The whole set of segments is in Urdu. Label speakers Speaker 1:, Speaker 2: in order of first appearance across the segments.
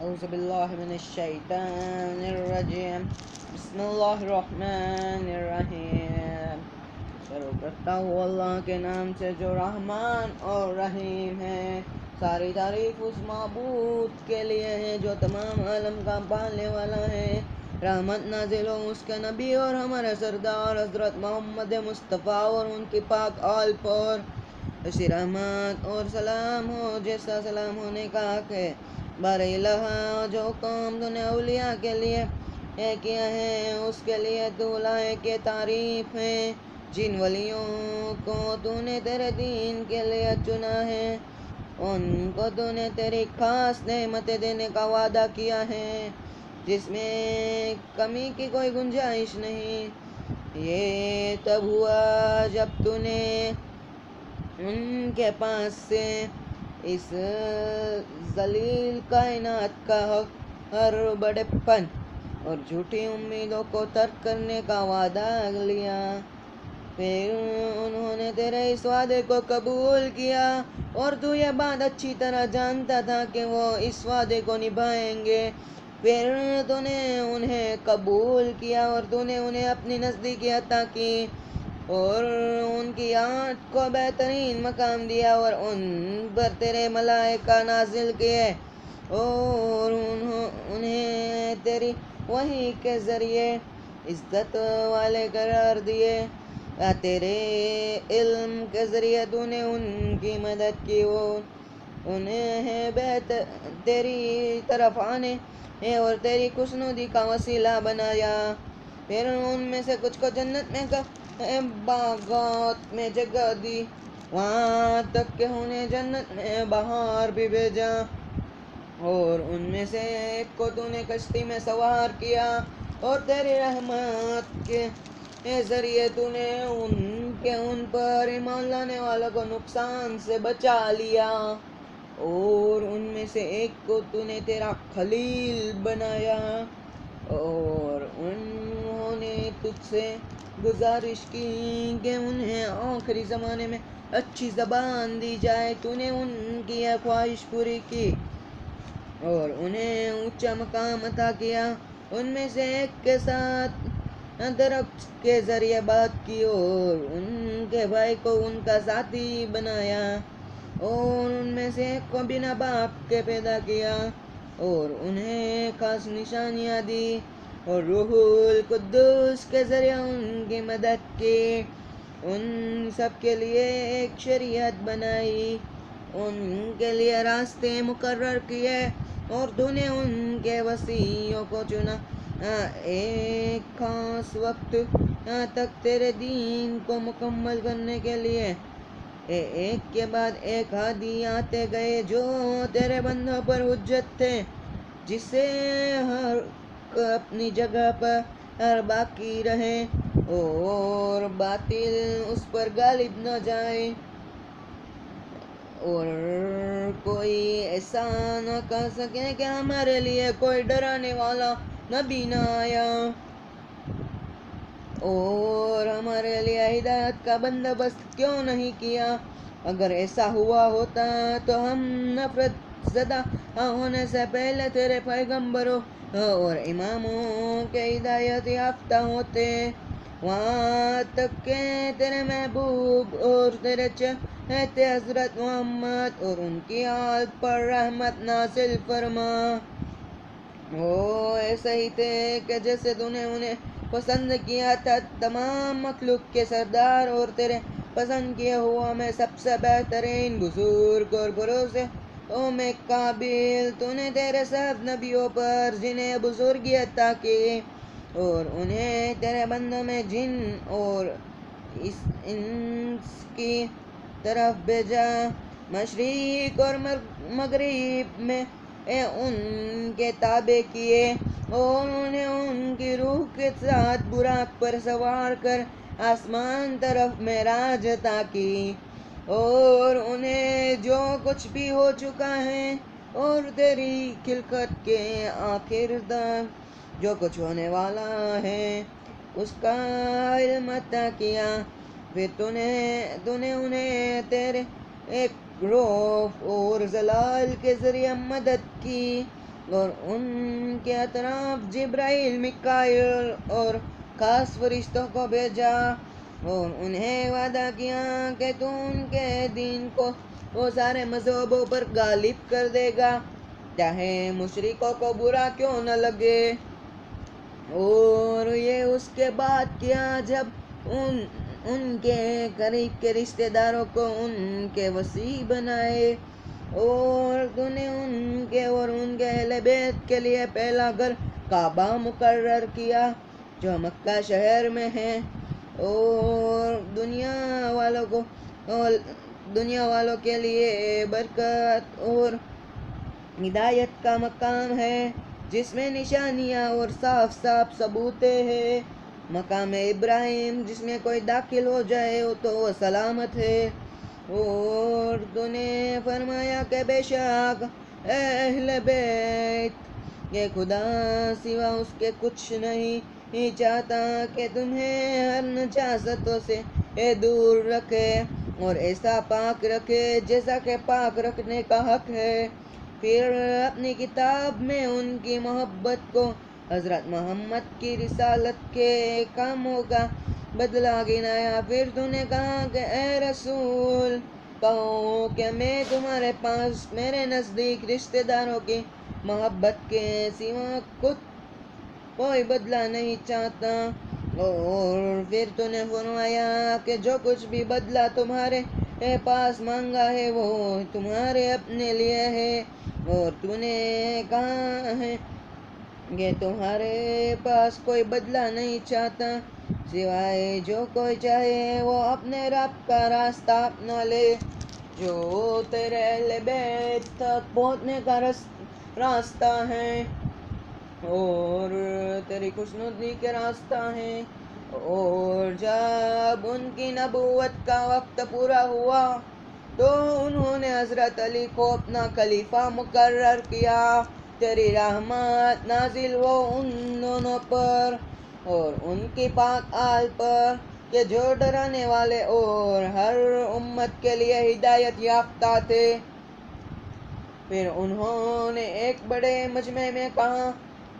Speaker 1: اعوذ باللہ من الشیطان الرجیم بسم اللہ الرحمن الرحیم۔ شروع کرتا ہوں اللہ کے نام سے جو رحمان اور رحیم ہے۔ ساری تعریف اس معبود کے لیے ہے جو تمام عالم کا پالنے والا ہے۔ رحمت نازل ہو اس کے نبی اور ہمارے سردار حضرت محمد مصطفیٰ اور ان کی پاک آل پر ایسی رحمت اور سلام ہو جیسا سلام ہونے کا حق ہے۔ بار الہ جو کام تو نے اولیاء کے لیے کیا ہے اس کے لیے تو لائق کے تعریف ہے۔ جن ولیوں کو تو نے تیرے دین کے لیے چنا ہے ان کو تو نے تیری خاص نعمتیں دینے کا وعدہ کیا ہے جس میں کمی کی کوئی گنجائش نہیں۔ یہ تب ہوا جب تو نے ان کے پاس سے اس ذلیل کائنات کا حق ہر بڑے پن اور جھوٹی امیدوں کو ترک کرنے کا وعدہ لیا۔ پھر انہوں نے تیرے اس وعدے کو قبول کیا اور تو یہ بات اچھی طرح جانتا تھا کہ وہ اس وعدے کو نبھائیں گے۔ پھر تو نے انہیں قبول کیا اور تو نے انہیں اپنی نزدیکی عطا کی اور ان کی آنکھ کو بہترین مقام دیا اور ان پر تیرے ملائکہ نازل کیے اور انہیں تیری وحی کے ذریعے عزت والے قرار دیے۔ تیرے علم کے ذریعے تو نے ان کی مدد کی اور انہیں تیری طرف آنے اور تیری خوشنودی کا وسیلہ بنایا۔ پھر ان میں سے کچھ کو جنت میں باغات میں جگہ دی، وہاں تک کہ انہیں جنت میں باہر بھی بھیجا، اور ان میں سے ایک کو تو نے کشتی میں سوار کیا اور تیری رحمت کے ذریعے تو نے ان پر ایمان لانے والوں کو نقصان سے بچا لیا، اور ان میں سے ایک کو تو نے تیرا خلیل بنایا، اور انہوں نے تجھ سے گزارش کی کہ انہیں آخری زمانے میں اچھی زبان دی جائے۔ تو نے ان کی یہ خواہش پوری کی اور انہیں اونچا مقام عطا کیا۔ ان میں سے ایک کے ساتھ درخت کے ذریعے بات کی اور ان کے بھائی کو ان کا ذاتی بنایا، اور ان میں سے ایک کو بنا باپ کے پیدا کیا اور انہیں خاص نشانیاں دی، اور روح القدس کے ذریعے ان کی مدد کی۔ ان سب کے لیے ایک شریعت بنائی، ان کے لیے راستے مقرر کیے، اور تو نے ان کے وصیوں کو چنا ایک خاص وقت تک تیرے دین کو مکمل کرنے کے لیے۔ ایک کے بعد ایک ہادی آتے گئے جو تیرے بندوں پر حجت تھے، جس سے ہر اپنی جگہ پر باقی رہے اور باطل اس پر غالب نہ جائے، اور کوئی ایسا نہ کہہ سکے کہ ہمارے لیے کوئی ڈرانے والا نبی نہ آیا، اور ہمارے لیے ہدایت کا بندوبست کیوں نہیں کیا۔ اگر ایسا ہوا ہوتا تو ہم نفرت زدہ ہونے سے پہلے تیرے پیغمبروں اور اماموں کے ہدایت یافتہ ہوتے، وہاں تک کہ تیرے محبوب اور تیرے چہتے حضرت محمد اور ان کی آل پر رحمت نازل فرما۔ وہ ایسے ہی تھے کہ جیسے تو نے انہیں پسند کیا تھا، تمام مخلوق کے سردار اور تیرے پسند کیے ہوا میں سب سے بہترین، بزرگ اور بھروسے میں قابل۔ تو نے تیرے سب نبیوں پر جنہیں بزرگی عطا کی اور انہیں تیرے بندوں میں جن اور انس کی طرف بھیجا، مشرق اور مغرب میں ان کے تابع کیے، اور انہیں ان کی روح کے ساتھ براق پر سوار کر آسمان طرف معراج عطا کی، اور انہیں جو کچھ بھی ہو چکا ہے اور تیری خلقت کے آخر تک جو کچھ ہونے والا ہے اس کا علم عطا کیا۔ پھر تو نے انہیں تیرے ایک روح اور جلال کے ذریعے مدد کی، اور ان کے اطراف جبرائیل، میکائیل اور خاص فرشتوں کو بھیجا، اور انہیں وعدہ کیا کہ تو ان کے دین کو وہ سارے مذہبوں پر غالب کر دے گا، چاہے مشرکوں کو برا کیوں نہ لگے۔ اور یہ اس کے بعد کیا جب ان کے قریب کے رشتہ داروں کو ان کے وصی بنائے، اور تو نے ان کے اور ان کے اہل بیت کے لیے پہلا گھر کعبہ مقرر کیا جو مکہ شہر میں ہے، اور دنیا والوں کے لیے برکت اور ہدایت کا مقام ہے، جس میں نشانیاں اور صاف صاف ثبوتیں ہیں۔ مقام ابراہیم جس میں کوئی داخل ہو جائے تو وہ سلامت ہے۔ اور تو نے فرمایا کہ بے شک اے اہل بیت، یہ خدا سوا اس کے کچھ نہیں چاہتا کہ تمہیں ہر نجاستوں سے دور رکھے اور ایسا پاک رکھے جیسا کہ پاک رکھنے کا حق ہے۔ پھر اپنی کتاب میں ان کی محبت کو حضرت محمد کی رسالت کے کاموں کا بدلہ گنایا۔ پھر تو نے کہا کہ اے رسول، کہو کہ میں تمہارے پاس میرے نزدیک رشتہ داروں کی محبت کے سوا کوئی بدلہ نہیں چاہتا۔ اور پھر تو نے فرمایا کہ جو کچھ بھی بدلہ تمہارے پاس مانگا ہے وہ تمہارے اپنے لیے ہے، اور تو نے کہا ہے کہ تمہارے پاس کوئی بدلہ نہیں چاہتا سوائے جو کوئی چاہے وہ اپنے رب کا راستہ اپنا لے، جو تیرے اہل بیت تک پہنچنے کا راستہ ہے اور تیری خوشنودی کے راستہ ہے۔ اور جب ان کی نبوت کا وقت پورا ہوا تو انہوں نے حضرت علی کو اپنا خلیفہ مقرر کیا۔ تیری رحمت نازل ہو ان دونوں پر اور ان کی پاک آل پر کہ جو ڈرانے والے اور ہر امت کے لیے ہدایت یافتہ تھے۔ پھر انہوں نے ایک بڑے مجمع میں کہا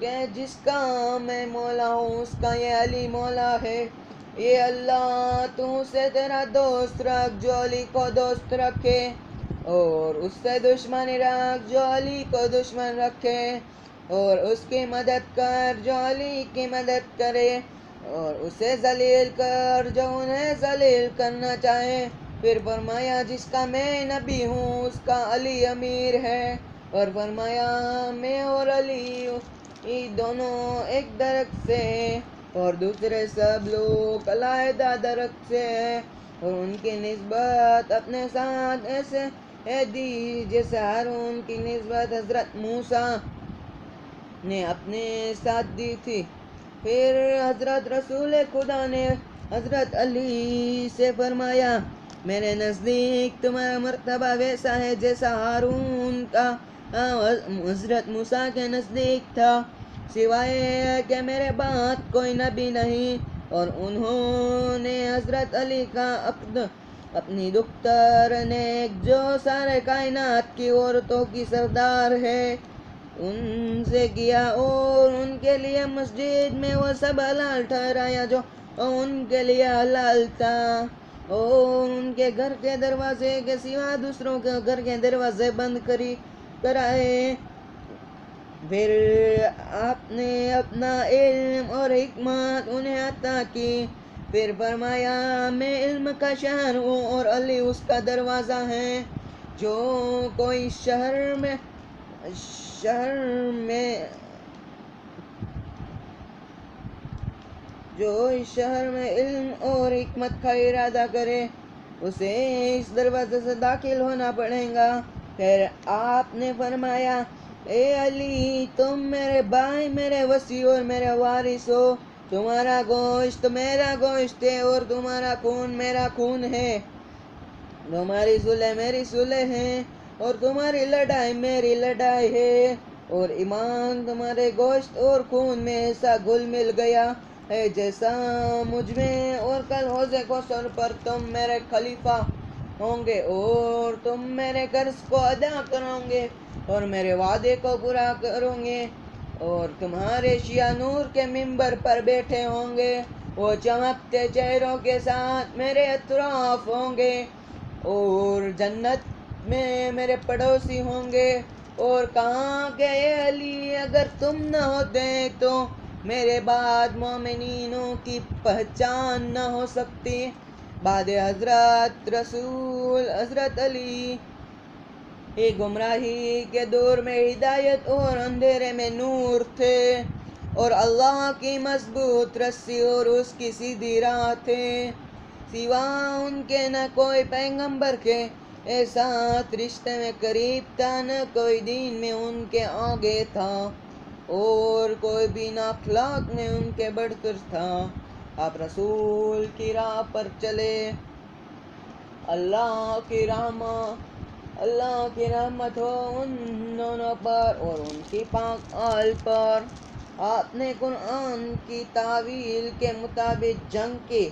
Speaker 1: کہ جس کا میں مولا ہوں اس کا یہ علی مولا ہے۔ یہ اللہ تو اسے تیرا دوست رکھ جو علی کو دوست رکھے، اور اس سے دشمنی رکھ جو علی کو دشمن رکھے، اور اس کی مدد کر جو علی کی مدد کرے، اور اسے ذلیل کر جو انہیں ذلیل کرنا چاہے۔ پھر فرمایا جس کا میں نبی ہوں اس کا علی امیر ہے، اور فرمایا میں اور علی دونوں ایک درخت سے اور دوسرے سب لوگ علیحدہ درخت سے ہیں، اور ان کی نسبت اپنے ساتھ ایسے دی جیسے ہارون کی نسبت حضرت موسیٰ نے اپنے ساتھ دی تھی۔ پھر حضرت رسول خدا نے حضرت علی سے فرمایا میرے نزدیک تمہارا مرتبہ ویسا ہے جیسا ہارون کا حضرت موسیٰ کے نزدیک تھا، سوائے کہ میرے بعد کوئی نبی نہیں۔ اور انہوں نے حضرت علی کا عقد اپنی دختر نیک جو سارے کائنات کی عورتوں کی سردار ہے ان سے کیا، اور ان کے لیے مسجد میں وہ سب حلال ٹھہرایا جو ان کے لیے حلال تھا، اور ان کے گھر کے دروازے کے سوا دوسروں کے گھر کے دروازے بند کرائے۔ پھر آپ نے اپنا علم اور حکمت انہیں عطا کی۔ پھر فرمایا میں علم کا شہر ہوں اور علی اس کا دروازہ ہے۔ جو کوئی شہر میں علم اور حکمت کا ارادہ کرے اسے اس دروازے سے داخل ہونا پڑے گا۔ پھر آپ نے فرمایا اے علی تم میرے بھائی، میرے وصی اور میرے وارث ہو، تمہارا گوشت میرا گوشت ہے اور تمہارا خون میرا خون ہے، تمہاری صلح میری صلح ہے اور تمہاری لڑائی میری لڑائی ہے، اور ایمان تمہارے گوشت اور خون میں ایسا گھل مل گیا ہے جیسا مجھ میں، اور کل حوض کوثر پر تم میرے خلیفہ ہوں گے اور تم میرے قرض کو ادا کرو گے اور میرے وعدے کو پورا کرو گے، اور تمہارے شیعہ نور کے ممبر پر بیٹھے ہوں گے، وہ چمکتے چہروں کے ساتھ میرے اطراف ہوں گے اور جنت میں میرے پڑوسی ہوں گے، اور کہاں کہ اے علی اگر تم نہ ہوتے تو میرے بعد مومنینوں کی پہچان نہ ہو سکتی۔ بعد حضرت رسول حضرت علی گمراہی کے دور میں ہدایت اور اندھیرے میں نور تھے، اور اللہ کی مضبوط رسی اور اس کی سیدھی راہ تھے، سوا ان کے نہ کوئی پیغمبر کے ساتھ رشتے میں قریب تھا، نہ کوئی دین میں ان کے آگے تھا، اور کوئی بھی نہ اخلاق میں ان کے بڑھ کر تھا۔ آپ رسول کی راہ پر چلے، اللہ کی رحمت ہو ان دونوں پر اور ان کی پاک آل پر۔ آپ نے قرآن کی تعویل کے مطابق جنگ کی،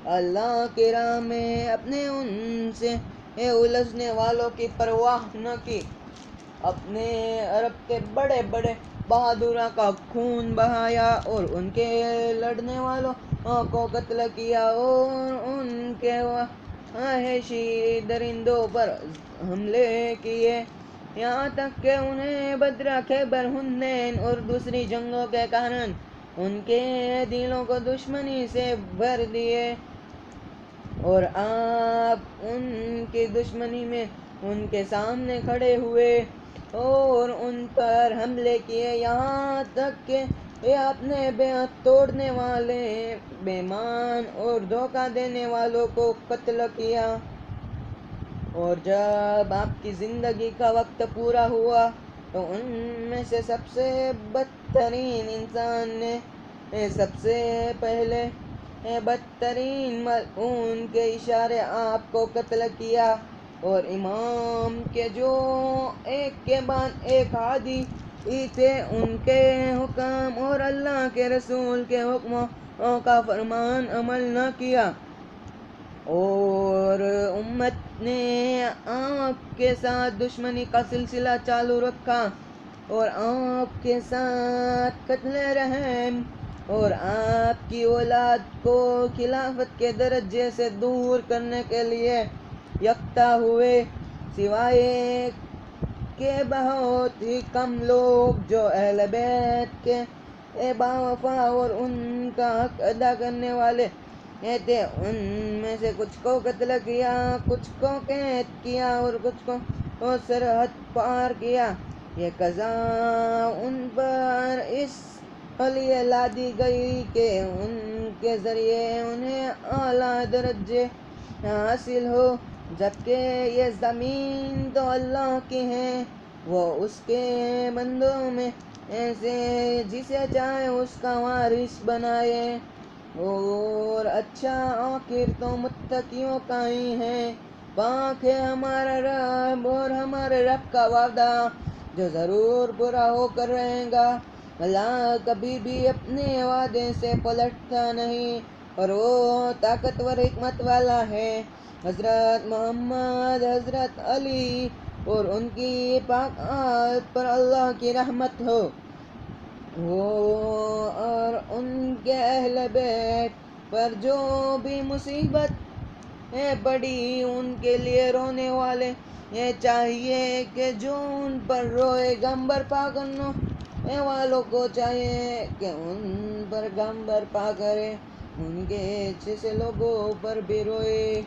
Speaker 1: اللہ کی راہ میں اپنے ان سے الجھنے والوں کی پرواہ نہ کی، اپنے عرب کے بڑے بڑے بہادروں کا خون بہایا اور ان کے لڑنے والوں کو قتل کیا، اور ان کے وحشی درندوں پر حملے کیے، یہاں تک کہ انہیں بدر، خیبر، حنین اور دوسری جنگوں کے کارن ان کے دلوں کو دشمنی سے بھر دیے، اور آپ ان کی دشمنی میں ان کے سامنے کھڑے ہوئے اور ان پر حملے کیے، یہاں تک کہ آپ نے بیعت توڑنے والے، بے ایمان اور دھوکہ دینے والوں کو قتل کیا۔ اور جب آپ کی زندگی کا وقت پورا ہوا تو ان میں سے سب سے بدترین انسان نے سب سے پہلے بدترین ملعون کے اشارے آپ کو قتل کیا، اور امام کے جو ایک کے بعد ایک عادی تھے ان کے حکم اور اللہ کے رسول کے حکموں کا فرمان عمل نہ کیا، اور امت نے آپ کے ساتھ دشمنی کا سلسلہ چالو رکھا، اور آپ کے ساتھ قتل رحم اور آپ کی اولاد کو خلافت کے درجے سے دور کرنے کے لیے یکجا ہوئے، سوائے کہ بہت ہی کم لوگ جو اہل بیت کے باوفا اور ان کا حق ادا کرنے والے تھے، ان میں سے کچھ کو قتل کیا، کچھ کو قید کیا اور کچھ کو سرحد پار کیا۔ یہ قضا ان پر اس لیے لادی گئی کہ ان کے ذریعے انہیں اعلیٰ درجے حاصل ہو، جبکہ یہ زمین تو اللہ کی ہے، وہ اس کے بندوں میں سے جسے چاہے اس کا وارث بنائے، اور اچھا آخر تو متقیوں کا ہی ہے۔ پاک ہے ہمارا رب اور ہمارے رب کا وعدہ جو ضرور پورا ہو کر رہے گا، اللہ کبھی بھی اپنے وعدے سے پلٹتا نہیں، اور وہ طاقتور حکمت والا ہے۔ حضرت محمد، حضرت علی اور ان کی پاک آل پر اللہ کی رحمت ہو، وہ اور ان کے اہل بیت پر جو بھی مصیبت پڑی ان کے لیے رونے والے یہ چاہیے کہ جو ان پر روئے، غم برپا کرنے والوں کو چاہیے کہ ان پر غم برپا کرے، ان کے جیسے لوگوں پر بھی روئے،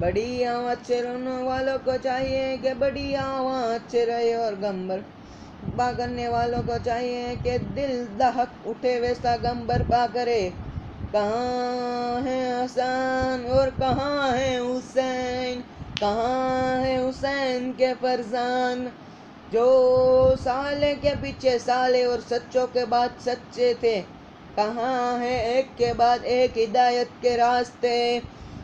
Speaker 1: بڑی آواز سے رونے والوں کو چاہیے کہ بڑی آواز سے رہے، اور غم برپا کرنے والوں کو چاہیے کہ دل دہک اٹھے ویسا غم برپا کرے۔ کہاں ہے حسن اور کہاں ہے حسین، کہاں ہے حسین کے فرزند جو سالے کے پیچھے سالے اور سچوں کے بعد سچے تھے، کہاں ہے ایک کے بعد ایک ہدایت کے راستے،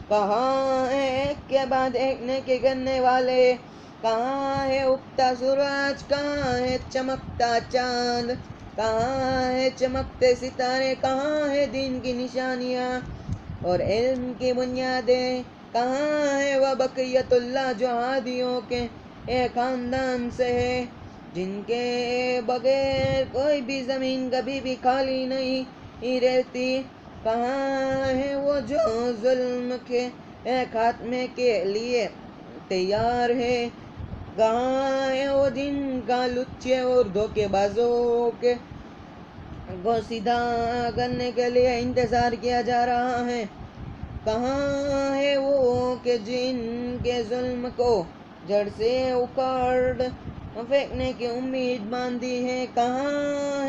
Speaker 1: کہاں ہے ایک کے بعد ایک نیکی کرنے والے، کہاں ہے اگتا سورج، کہاں ہے چمکتا چاند، کہاں ہے چمکتے ستارے، کہاں ہے دین کی نشانیاں اور علم کی بنیادیں، کہاں ہے وہ بقیت اللہ جو عادیوں کے ایک خاندان سے ہے، جن کے بغیر کوئی بھی زمین کبھی بھی خالی نہیں رہتی؟ کہاں ہے وہ جو ظلم کے خاتمے کے لیے تیار ہے؟ کہاں ہے وہ جن کا لچے اور دھوکے بازوں کے کو سیدھا کرنے کے لیے انتظار کیا جا رہا ہے؟ کہاں ہے وہ کہ جن کے ظلم کو جڑ سے اکھاڑ پھینکنے کی امید باندھی ہے؟ کہاں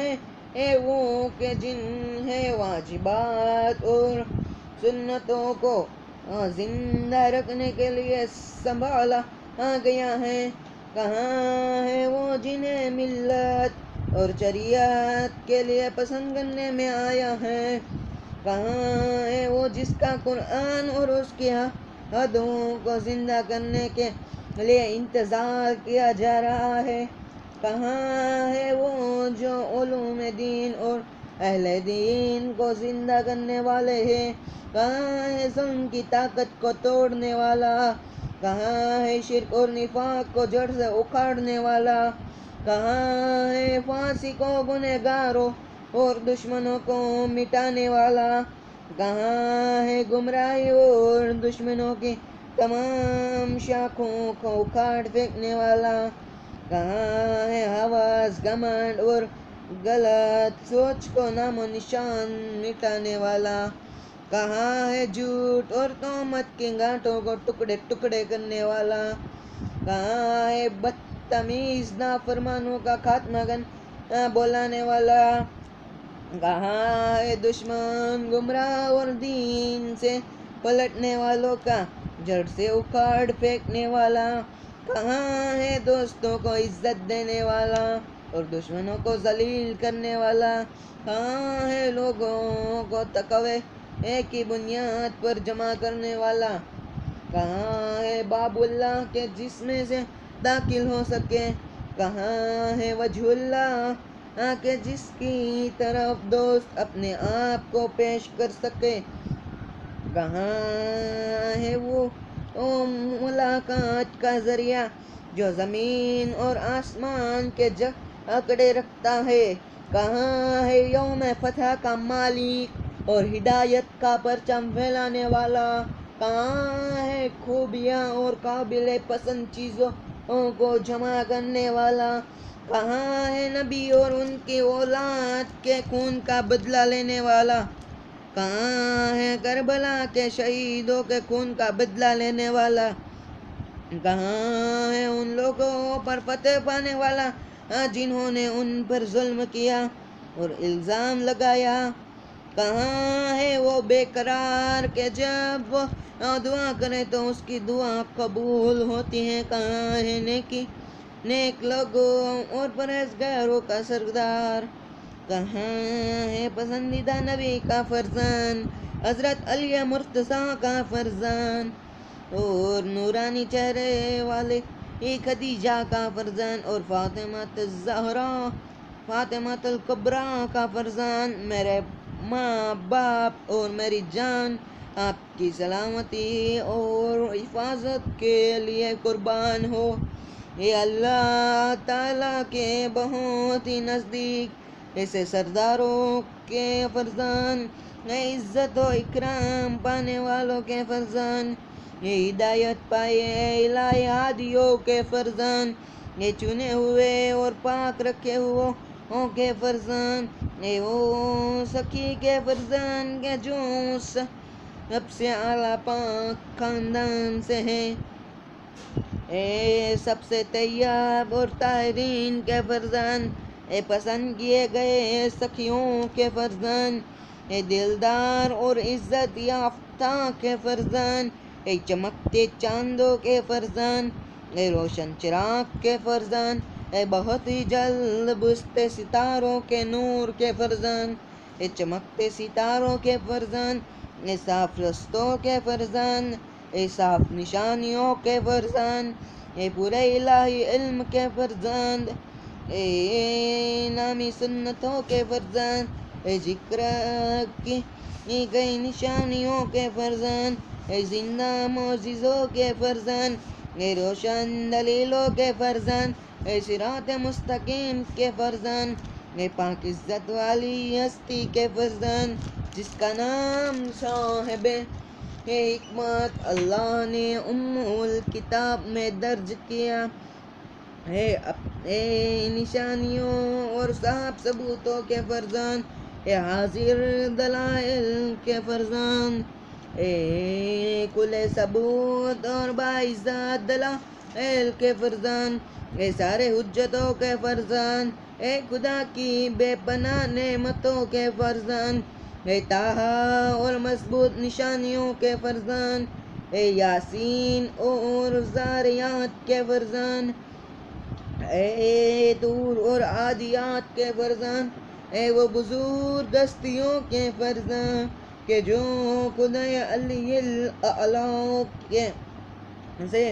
Speaker 1: ہے وہ کہ جنہیں واجبات اور سنتوں کو زندہ رکھنے کے لیے سنبھالا گیا ہے؟ کہاں ہے وہ جنہیں ملت اور شریعت کے لیے پسند کرنے میں آیا ہے؟ کہاں ہے وہ جس کا قرآن اور اس کی حدوں کو زندہ کرنے کے لیے انتظار کیا جا رہا ہے؟ کہاں ہے وہ جو علوم دین اور اہل دین کو زندہ کرنے والے ہیں؟ کہاں ہے ظلم کی طاقت کو توڑنے والا؟ کہاں ہے شرک اور نفاق کو جڑ سے اکھاڑنے والا؟ کہاں ہے فاسقوں، گنہگاروں اور دشمنوں کو مٹانے والا؟ کہاں ہے گمراہی اور دشمنوں کی تمام شاخوں کو اکھاڑ پھینکنے والا؟ کہاں ہے حواس، گھمنڈ اور غلط سوچ کو نام و نشان مٹانے والا؟ کہاں ہے جھوٹ اور تہمت کی گانٹھوں کو ٹکڑے ٹکڑے کرنے والا؟ کہاں ہے بدتمیز نافرمانوں کا خاتمہ بولانے والا؟ کہاں ہے دشمن، گمراہ اور دین سے پلٹنے والوں کا جڑ سے اکھاڑ پھینکنے والا؟ کہاں ہے دوستوں کو عزت دینے والا اور دشمنوں کو ذلیل کرنے والا؟ کہاں ہے لوگوں کو تقوی ایک ہی بنیاد پر جمع کرنے والا؟ کہاں ہے باب اللہ کے جس میں سے داخل ہو سکے؟ کہاں ہے وجہ اللہ کہ جس کی طرف دوست اپنے آپ کو پیش کر سکے؟ کہاں ہے وہ ملاقات کا ذریعہ جو زمین اور آسمان کے جکڑے رکھتا ہے؟ کہاں ہے یوم فتح کا مالک اور ہدایت کا پرچم پھیلانے والا؟ کہاں ہے خوبیاں اور قابل پسند چیزوں کو جمع کرنے والا؟ کہاں ہے نبی اور ان کی اولاد کے خون کا بدلہ لینے والا؟ کہاں ہے کربلا کے شہیدوں کے خون کا بدلہ لینے والا؟ کہاں ہے ان لوگوں پر فتح پانے والا جنہوں نے ان پر ظلم کیا اور الزام لگایا؟ کہاں ہے وہ بے قرار کہ جب وہ دعا کرے تو اس کی دعا قبول ہوتی ہے؟ کہاں ہے نیک لوگوں اور پرہیزگاروں کا سردار؟ کہاں ہے پسندیدہ نبی کا فرزند حضرت علی مرتضیٰ کا فرزند اور نورانی چہرے والے خدیجہ کا فرزند اور فاطمہ الزہرا، فاطمہ الکبریٰ کا فرزند؟ میرے ماں باپ اور میری جان آپ کی سلامتی اور حفاظت کے لیے قربان ہو۔ یہ اللہ تعالیٰ کے بہت ہی نزدیک ایسے سرداروں کے فرزند، عزت و اکرام پانے والوں کے فرزند، یہ ہدایت پائے الہی ہادیوں کے فرزند، یہ چنے ہوئے اور پاک رکھے ہوئے کے فرزند، اے وہ سخی کے فرزند کے جو سب سے اعلیٰ پاک خاندان سے ہیں، اے سب سے طیب اور طاہرین کے فرزند، اے پسند کیے گئے سخیوں کے فرزند، اے دلدار اور عزت یافتہ کے فرزند، اے چمکتے چاندوں کے فرزند، اے روشن چراغ کے فرزند، اے بہت ہی جلد بجھتے ستاروں کے نور کے فرزند، اے چمکتے ستاروں کے فرزند، اے صاف رستوں کے فرزند، اے صاف نشانیوں کے فرزند، اے پورے الہی علم کے فرزند، اے نامی سنتوں کے فرزند، اے ذکر کی گئی نشانیوں کے فرزند، اے زندہ معجزوں کے فرزند، اے روشن دلیلوں کے فرزند، اے صراط مستقیم کے فرزند، اے پاک عزت والی ہستی کے فرزند، جس کا نام صاحب حکمت اللہ نے ام الکتاب میں درج کیا اے نشانیوں اور صاحب ثبوتوں کے فرزند، اے حاضر دلائل کے فرزند، اے کل ثبوت اور باعزت دلائل کے فرزند، اے سارے حجتوں کے فرزند، اے خدا کی بے پناہ نعمتوں کے فرزند، اے طٰہٰ اور مضبوط نشانیوں کے فرزند، اے یاسین اور زاریات کے فرزند، اے طور اور عادیات کے فرزند، اے وہ بزرگ ہستیوں کے فرزند کہ جو خدائے علی الاعلیٰ کے سے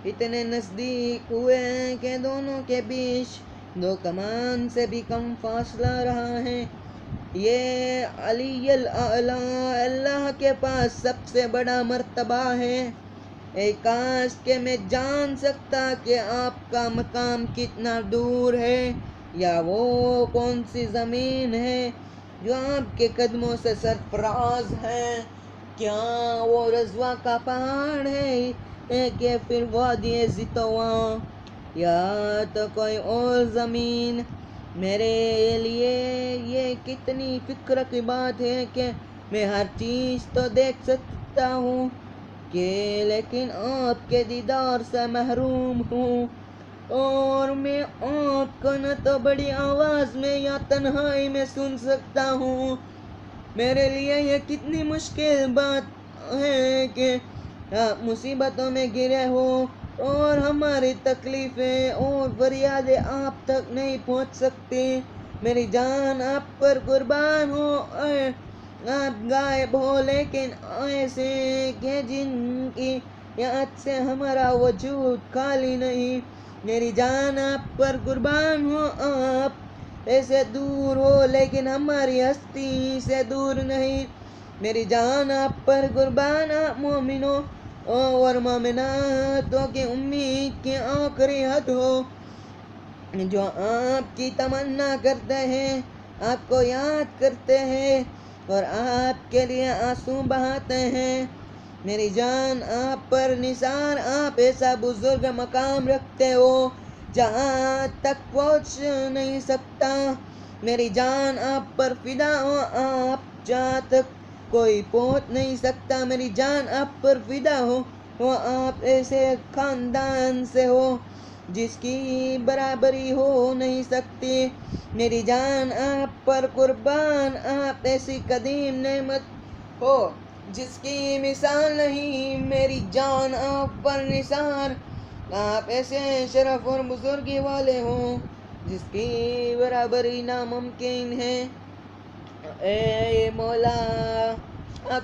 Speaker 1: اتنے نزدیک ہوئے کہ دونوں کے بیچ دو کمان سے بھی کم فاصلہ رہا ہے۔ یہ علی الاعلیٰ اللہ کے پاس سب سے بڑا مرتبہ ہے۔ اے کاش کہ میں جان سکتا کہ آپ کا مقام کتنا دور ہے، یا وہ کون سی زمین ہے جو آپ کے قدموں سے سرفراز ہے۔ کیا وہ رضوا کا پہاڑ ہے کہ پھر وادی زتوا، یا تو کوئی اور زمین؟ میرے لیے یہ کتنی فکر کی بات ہے کہ میں ہر چیز تو دیکھ سکتا ہوں لیکن آپ کے دیدار سے محروم ہوں، اور میں آپ کو نہ تو بڑی آواز میں یا تنہائی میں سن سکتا ہوں۔ میرے لیے یہ کتنی مشکل بات ہے کہ آپ مصیبتوں میں گرے ہو اور ہماری تکلیفیں اور فریادیں آپ تک نہیں پہنچ سکتی۔ میری جان آپ پر قربان ہو، آپ غائب ہو لیکن ایسے کہ جن کی یاد سے ہمارا وجود خالی نہیں۔ میری جان آپ پر قربان ہو، آپ ایسے دور ہو لیکن ہماری ہستی سے دور نہیں۔ میری جان آپ پر قربان، آپ مومنوں اور مومناتوں کی امید کی آخری حد ہو، جو آپ کی تمنا کرتے ہیں، آپ کو یاد کرتے ہیں اور آپ کے لیے آنسو بہاتے ہیں۔ میری جان آپ پر نثار، آپ ایسا بزرگ مقام رکھتے ہو جہاں تک پہنچ نہیں سکتا۔ میری جان آپ پر فدا ہو، آپ جہاں تک کوئی پہنچ نہیں سکتا۔ میری جان آپ پر فدا ہو، آپ ایسے خاندان سے ہو جس کی برابری ہو نہیں سکتی۔ میری جان آپ پر قربان، آپ ایسی قدیم نعمت ہو جس کی مثال نہیں۔ میری جان آپ پر نثار، آپ ایسے شرف اور بزرگی والے ہو جس کی برابری ناممکن ہے۔ اے مولا،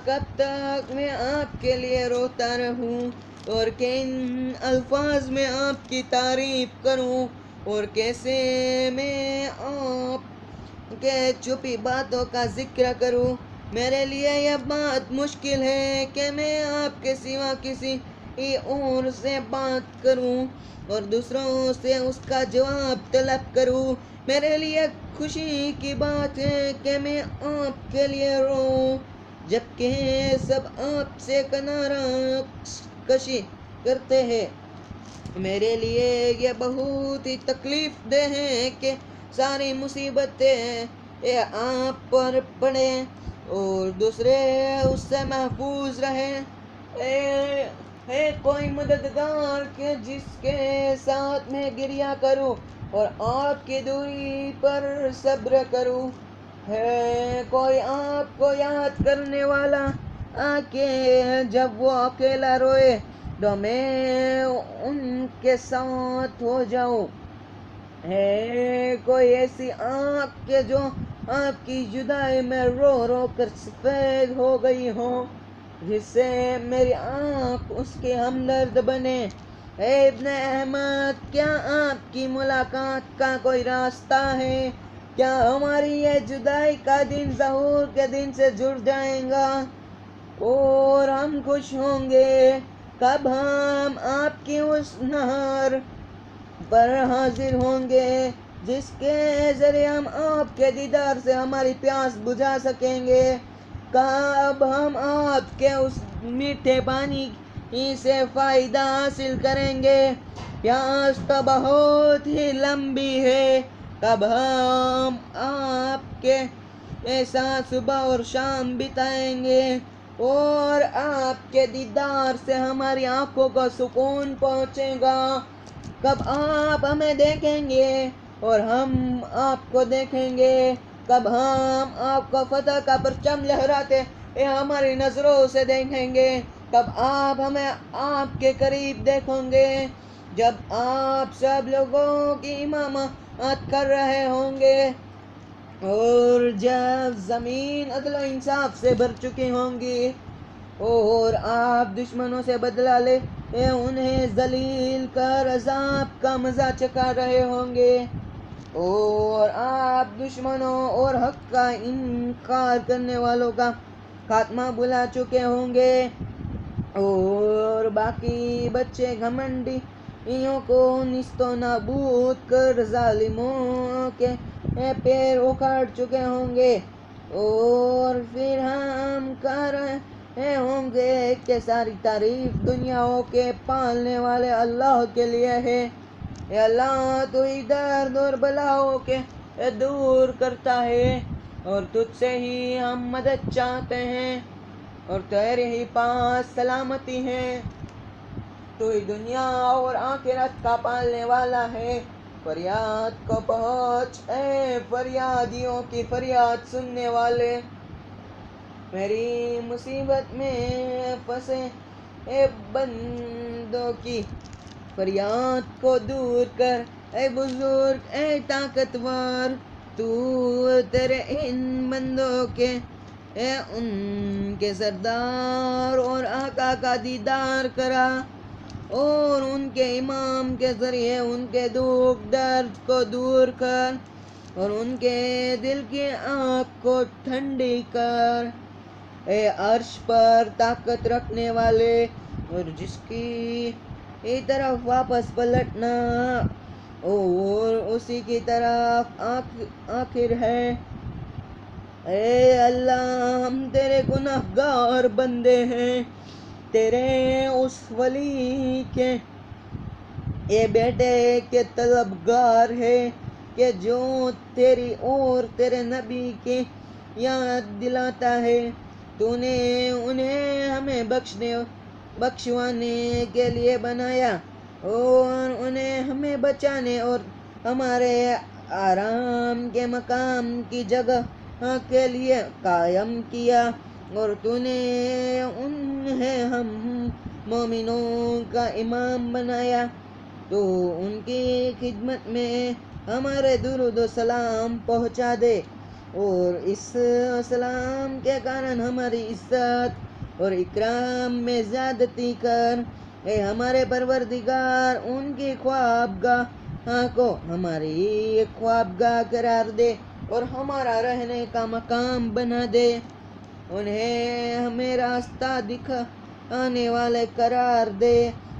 Speaker 1: کب تک میں آپ کے لیے روتا رہوں اور کن الفاظ میں آپ کی تعریف کروں، اور کیسے میں آپ کے چھپی باتوں کا ذکر کروں۔ میرے لیے یہ بات مشکل ہے کہ میں آپ کے سوا کسی اور سے بات کروں اور دوسروں سے اس کا جواب طلب کروں۔ میرے لیے خوشی کی بات ہے کہ میں آپ کے لیے روؤں جبکہ سب آپ سے کنارہ کشی کرتے ہیں۔ میرے لیے یہ بہت ہی تکلیف دہ ہے کہ ساری مصیبتیں آپ پر پڑیں اور دوسرے اس سے محفوظ رہیں۔ ہے کوئی مددگار کہ جس کے ساتھ میں گریہ کروں اور آپ کی دوری پر صبر کروں؟ ہے کوئی آپ کو یاد کرنے والا کہ جب وہ اکیلا روئے تو میں ان کے ساتھ ہو جاؤں؟ ہے کوئی ایسی آنکھ کہ جو آپ کی جدائی میں رو رو کر سفید ہو گئی ہو، جس سے میری آنکھ اس کی ہمدرد بنے؟ اے ابن احمد، کیا آپ کی ملاقات کا کوئی راستہ ہے؟ کیا ہماری یہ جدائی کا دن ظہور کے دن سے جڑ جائے گا اور ہم خوش ہوں گے کب ہم آپ کی اس نہر پر حاضر ہوں گے جس کے ذریعے ہم آپ کے دیدار سے ہماری پیاس بجھا سکیں گے. کب ہم آپ کے اس میٹھے پانی سے فائدہ حاصل کریں گے. پیاس تو بہت ہی لمبی ہے. کب ہم آپ کے ساتھ صبح اور شام بتائیں گے اور آپ کے دیدار سے ہماری آنکھوں کو سکون پہنچے گا. کب آپ ہمیں دیکھیں گے اور ہم آپ کو دیکھیں گے. کب ہم آپ کو فتح کا پرچم لہراتے ہماری نظروں سے دیکھیں گے. کب آپ ہمیں آپ کے قریب دیکھیں گے جب آپ سب لوگوں کی امامت کر رہے ہوں گے اور جب زمین عدل و انصاف سے بھر چکی ہوں گی اور آپ دشمنوں سے بدلہ لے انہیں ذلیل کر عذاب کا مزہ چکھا رہے ہوں گے اور آپ دشمنوں اور حق کا انکار کرنے والوں کا خاتمہ بلا چکے ہوں گے اور باقی بچے گھمنڈیوں کو نیست و نابود کر ظالموں کے پیر اکھاڑ چکے ہوں گے اور پھر ہم کہہ رہے ہوں گے کہ ساری تعریف دنیاؤں کے پالنے والے اللہ کے لیے ہے. اے اللہ تو ہی درد اور بلاؤں کے دور کرتا ہے اور تجھ سے ہی ہم مدد چاہتے ہیں اور تیرے ہی پاس سلامتی ہے. تو ہی دنیا اور آخرت کا پالنے والا ہے. فریاد کو پہنچ اے فریادیوں کی فریاد سننے والے. میری مصیبت میں پھنسے اے بندوں کی فریاد کو دور کر. اے بزرگ اے طاقتور تو تیرے ان بندوں کے ان کے سردار اور آقا کا دیدار کرا اور ان کے امام کے ذریعے ان کے دکھ درد کو دور کر اور ان کے دل کی آنکھ کو ٹھنڈی کر. اے عرش پر طاقت رکھنے والے اور جس کی طرف واپس پلٹنا اور اسی کی طرف آخر ہے. اے اللہ ہم تیرے گناہگار بندے ہیں. تیرے اس ولی کے اے بیٹے کے طلبگار ہے کہ جو تیری اور تیرے نبی کی یاد دلاتا ہے. تو نے انہیں ہمیں بخشوانے کے لیے بنایا اور انہیں ہمیں بچانے اور ہمارے آرام کے مقام کی جگہ کے لیے قائم کیا اور تو نے انہیں ہم مومنوں کا امام بنایا. تو ان کی خدمت میں ہمارے درود و سلام پہنچا دے اور اس سلام کے کارن ہماری عزت اور اکرام میں زیادتی کر. اے ہمارے پروردگار ان کی خوابگاہ کو ہماری خوابگاہ قرار دے اور ہمارا رہنے کا مقام بنا دے. انہیں ہمیں راستہ دکھانے والے قرار دے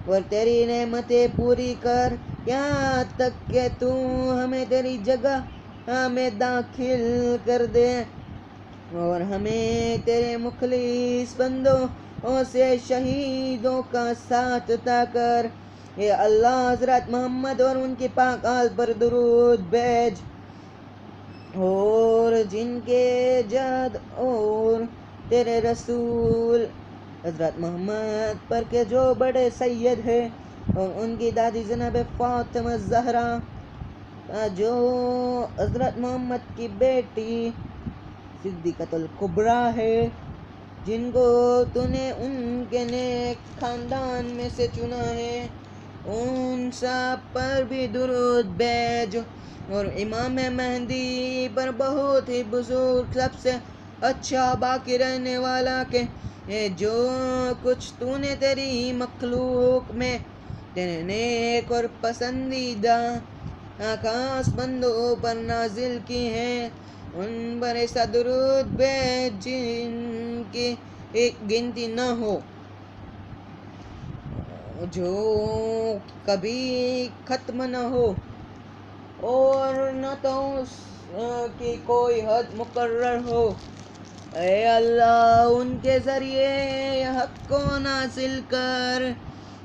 Speaker 1: اور تیری نعمتیں پوری کر یہاں تک کہ تو ہمیں تیری جگہ میں داخل کر دے اور ہمیں تیرے مخلص بندوں سے شہیدوں کا ساتھ عطا کر. اے اللہ حضرت محمد اور ان کی پاک آل پر درود بھیج اور جن کے جد اور تیرے رسول حضرت محمد پر کے جو بڑے سید ہیں اور ان کی دادی جناب فاطمہ زہرا جو حضرت محمد کی بیٹی صدیقۃ الکبریٰ ہے جن کو تو نے ان کے نیک خاندان میں سے چنا ہے ان سب پر بھی درود بھیج اور امام مہدی پر بہت ہی بزرگ سب سے اچھا باقی رہنے والا کہ جو کچھ تو نے تیری مخلوق میں تیرے نیک اور پسندیدہ خاص بندوں پر نازل کی ہے، ان پر ایسا درود بھیج جن کی ایک گنتی نہ ہو، جو کبھی ختم نہ ہو، اور نہ تو اس کی کوئی حد مقرر ہو۔ اے اللہ، ان کے ذریعے حق کو نازل کر،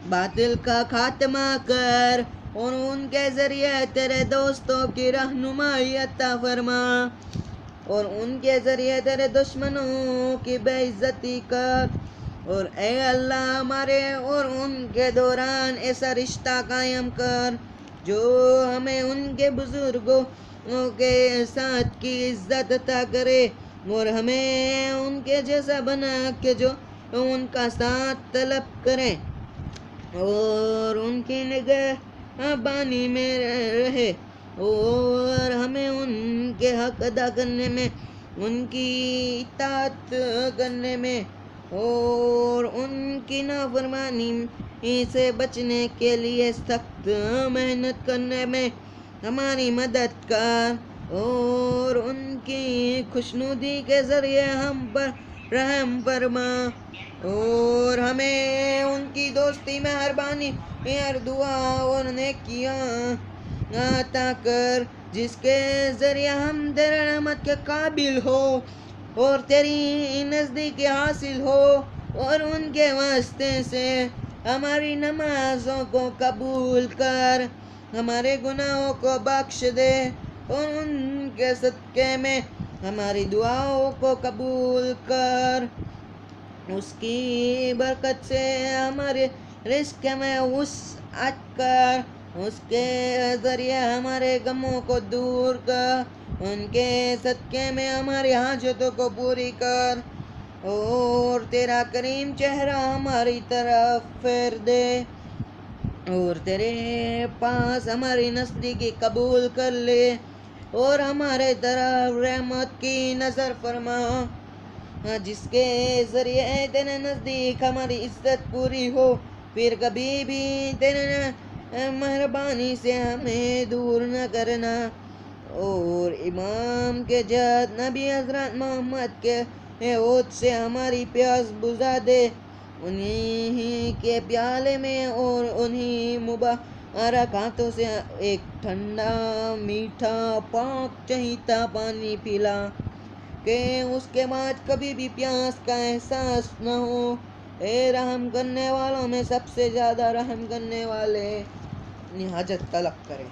Speaker 1: باطل کا خاتمہ کر، اور ان کے ذریعے تیرے دوستوں کی رہنمائی عطا فرما، اور ان کے ذریعے تیرے دشمنوں کی بے عزتی کر، اور اے اللہ ہمارے اور ان کے دوران ایسا رشتہ قائم کر جو ہمیں ان کے بزرگوں کے ساتھ کی عزت عطا کرے، اور ہمیں ان کے جیسا بنا کہ جو ان کا ساتھ طلب کریں اور ان کی نگہبانی میں رہے، اور ہمیں ان کے حق ادا کرنے میں، ان کی اطاعت کرنے میں، اور ان کی نافرمانی سے بچنے کے لیے سخت محنت کرنے میں ہماری مدد کر، اور ان کی خوشنودی کے ذریعے ہم پر رحم فرما، اور ہمیں ان کی دوستی مہربانی اور دعا اور نیکیاں عطا کر، جس کے ذریعے ہم تیرے رحمت کے قابل ہو اور تیری نزدیکی حاصل ہو، اور ان کے واسطے سے ہماری نمازوں کو قبول کر، ہمارے گناہوں کو بخش دے، اور ان کے صدقے میں ہماری دعاؤں کو قبول کر، اس کی برکت سے ہمارے رزق میں وسعت کر، اس کے ذریعے ہمارے غموں کو دور کر، ان کے صدقے میں ہماری حاجتوں کو پوری کر، اور تیرا کریم چہرہ ہماری طرف پھیر دے، اور تیرے پاس ہماری نزدیکی قبول کر لے، اور ہمارے طرف رحمت کی نظر فرما، جس کے ذریعے تیرے نزدیک ہماری عزت پوری ہو، پھر کبھی بھی تیرے مہربانی سے ہمیں دور نہ کرنا، اور امام کے جد نبی حضرت محمد کے ہود سے ہماری پیاس بجھا دے، انہی کے پیالے میں اور انہی مبارک ہاتھوں سے ایک ٹھنڈا میٹھا پاک چہیتا پانی پلا، کہ اس کے بعد کبھی بھی پیاس کا احساس نہ ہو۔ اے رحم کرنے والوں میں سب سے زیادہ رحم کرنے والے، اپنی حاجت طلب کریں۔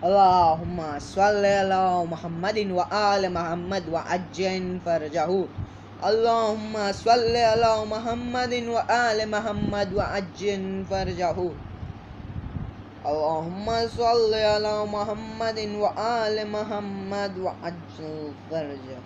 Speaker 1: اللہم صلی علی محمد وآل محمد وعجل فرجہ، اللہم صلی علی محمد وآل محمد وعجل فرجہ، اللہم صلی علی محمد وآل محمد وعجل فرجہ۔